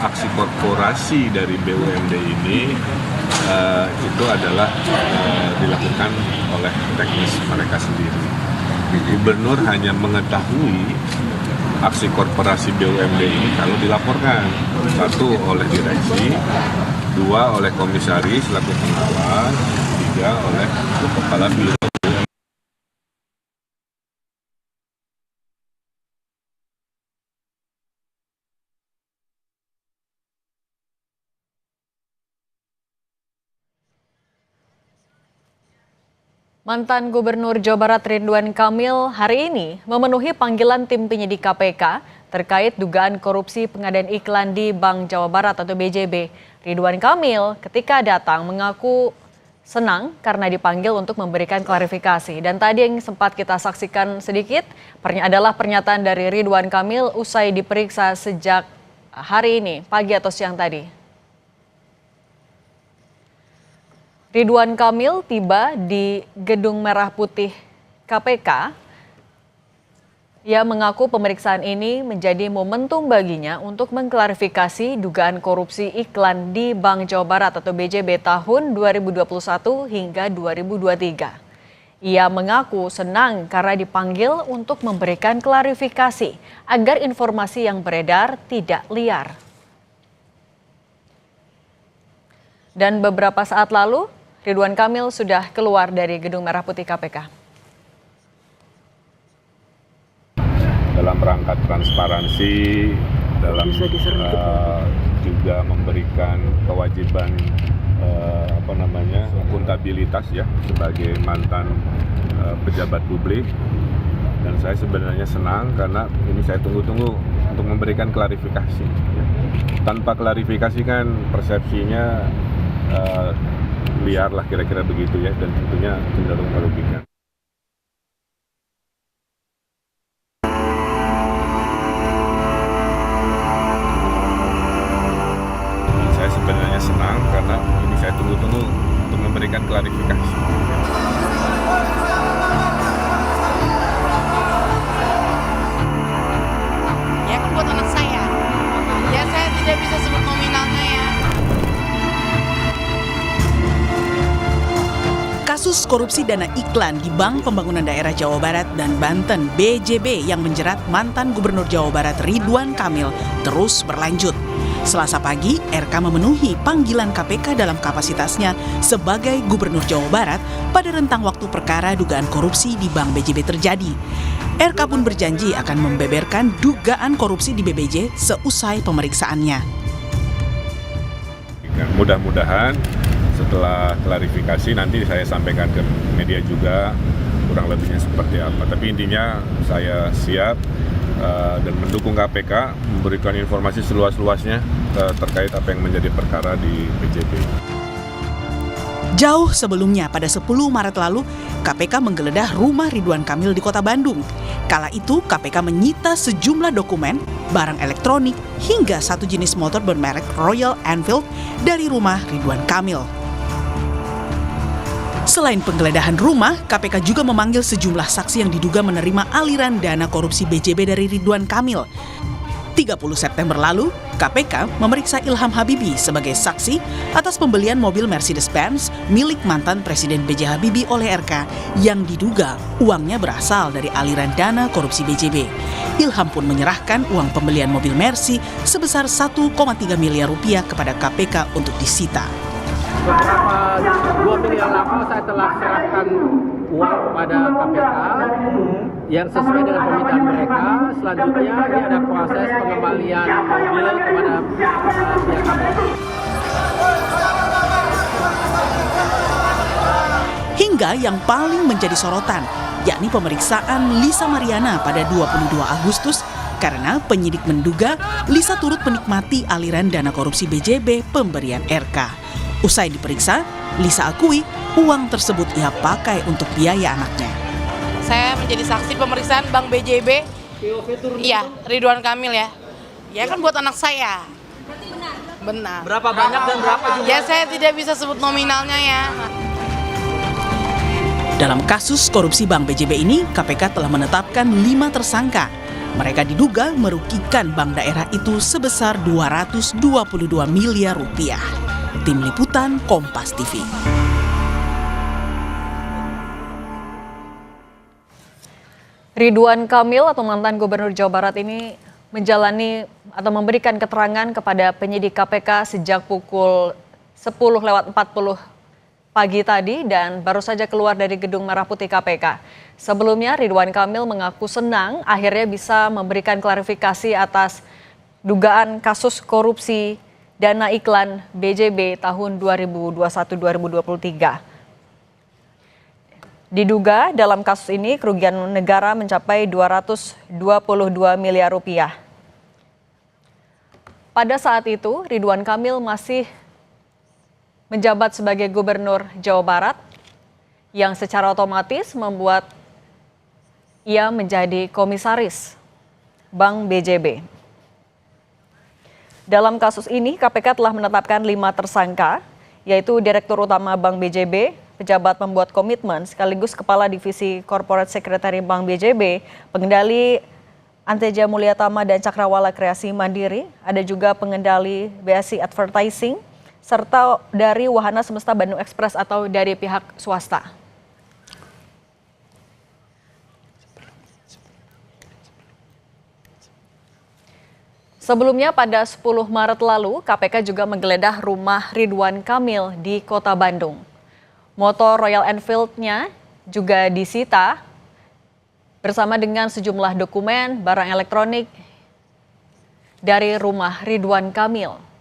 aksi korporasi dari BUMD ini itu adalah dilakukan oleh teknis mereka sendiri. Gubernur hanya mengetahui aksi korporasi BUMD ini kalau dilaporkan, satu oleh direksi, dua oleh komisaris selaku pengawas, tiga oleh kepala biro. Mantan Gubernur Jawa Barat Ridwan Kamil hari ini memenuhi panggilan tim penyidik KPK terkait dugaan korupsi pengadaan iklan di Bank Jawa Barat atau BJB. Ridwan Kamil ketika datang mengaku senang karena dipanggil untuk memberikan klarifikasi. Dan tadi yang sempat kita saksikan sedikit adalah pernyataan dari Ridwan Kamil usai diperiksa sejak hari ini, pagi atau siang tadi. Ridwan Kamil tiba di Gedung Merah Putih KPK. Ia mengaku pemeriksaan ini menjadi momentum baginya untuk mengklarifikasi dugaan korupsi iklan di Bank Jawa Barat atau BJB tahun 2021 hingga 2023. Ia mengaku senang karena dipanggil untuk memberikan klarifikasi agar informasi yang beredar tidak liar. Dan beberapa saat lalu, Ridwan Kamil sudah keluar dari Gedung Merah Putih KPK. Dalam rangka transparansi, dalam juga memberikan kewajiban akuntabilitas ya sebagai mantan pejabat publik. Dan saya sebenarnya senang karena ini saya tunggu-tunggu untuk memberikan klarifikasi. Tanpa klarifikasi kan persepsinya liar lah kira-kira begitu ya, dan tentunya cenderung merugikan. Saya sebenarnya senang karena ini saya tunggu-tunggu untuk memberikan klarifikasi. Ya kan buat anak saya. Ya saya tidak bisa sebut nominalnya ya. Kasus korupsi dana iklan di Bank Pembangunan Daerah Jawa Barat dan Banten BJB yang menjerat mantan Gubernur Jawa Barat Ridwan Kamil terus berlanjut. Selasa pagi, RK memenuhi panggilan KPK dalam kapasitasnya sebagai Gubernur Jawa Barat pada rentang waktu perkara dugaan korupsi di Bank BJB terjadi. RK pun berjanji akan membeberkan dugaan korupsi di BBJ seusai pemeriksaannya. Mudah-mudahan setelah klarifikasi nanti saya sampaikan ke media juga kurang lebihnya seperti apa. Tapi intinya saya siap dan mendukung KPK memberikan informasi seluas-luasnya terkait apa yang menjadi perkara di BJB. Jauh sebelumnya pada 10 Maret lalu, KPK menggeledah rumah Ridwan Kamil di Kota Bandung. Kala itu KPK menyita sejumlah dokumen, barang elektronik, hingga satu jenis motor bermerek Royal Enfield dari rumah Ridwan Kamil. Selain penggeledahan rumah, KPK juga memanggil sejumlah saksi yang diduga menerima aliran dana korupsi BJB dari Ridwan Kamil. 30 September lalu, KPK memeriksa Ilham Habibie sebagai saksi atas pembelian mobil Mercedes-Benz milik mantan Presiden B.J. Habibie oleh RK yang diduga uangnya berasal dari aliran dana korupsi BJB. Ilham pun menyerahkan uang pembelian mobil Mercy sebesar 1,3 miliar rupiah kepada KPK untuk disita. Beberapa 2 minggu yang lalu saya telah serahkan uang kepada KPK yang sesuai dengan permintaan mereka. Selanjutnya ini ada proses pengembalian mobil kepada pihak KPK. Hingga yang paling menjadi sorotan, yakni pemeriksaan Lisa Mariana pada 22 Agustus karena penyidik menduga Lisa turut menikmati aliran dana korupsi BJB pemberian RK. Usai diperiksa, Lisa akui uang tersebut ia pakai untuk biaya anaknya. Saya menjadi saksi pemeriksaan Bank BJB. Iya, Ridwan Kamil ya. Ya kan buat anak saya. Berarti benar? Benar. Berapa banyak dan berapa jumlah? Ya saya tidak bisa sebut nominalnya ya. Dalam kasus korupsi Bank BJB ini, KPK telah menetapkan 5 tersangka. Mereka diduga merugikan bank daerah itu sebesar 222 miliar rupiah. Tim Liputan Kompas TV. Ridwan Kamil atau mantan Gubernur Jawa Barat ini menjalani atau memberikan keterangan kepada penyidik KPK sejak pukul 10:40 pagi tadi dan baru saja keluar dari Gedung Merah Putih KPK. Sebelumnya Ridwan Kamil mengaku senang akhirnya bisa memberikan klarifikasi atas dugaan kasus korupsi dana iklan BJB tahun 2021-2023. Diduga dalam kasus ini kerugian negara mencapai 222 miliar rupiah. Pada saat itu Ridwan Kamil masih menjabat sebagai Gubernur Jawa Barat yang secara otomatis membuat ia menjadi komisaris Bank BJB. Dalam kasus ini KPK telah menetapkan 5 tersangka, yaitu Direktur Utama Bank BJB, pejabat pembuat komitmen sekaligus Kepala Divisi Corporate Secretary Bank BJB, pengendali Anteja Mulyatama dan Cakrawala Kreasi Mandiri, ada juga pengendali BSI Advertising, serta dari Wahana Semesta Bandung Express atau dari pihak swasta. Sebelumnya pada 10 Maret lalu, KPK juga menggeledah rumah Ridwan Kamil di Kota Bandung. Motor Royal Enfield-nya juga disita bersama dengan sejumlah dokumen, barang elektronik dari rumah Ridwan Kamil.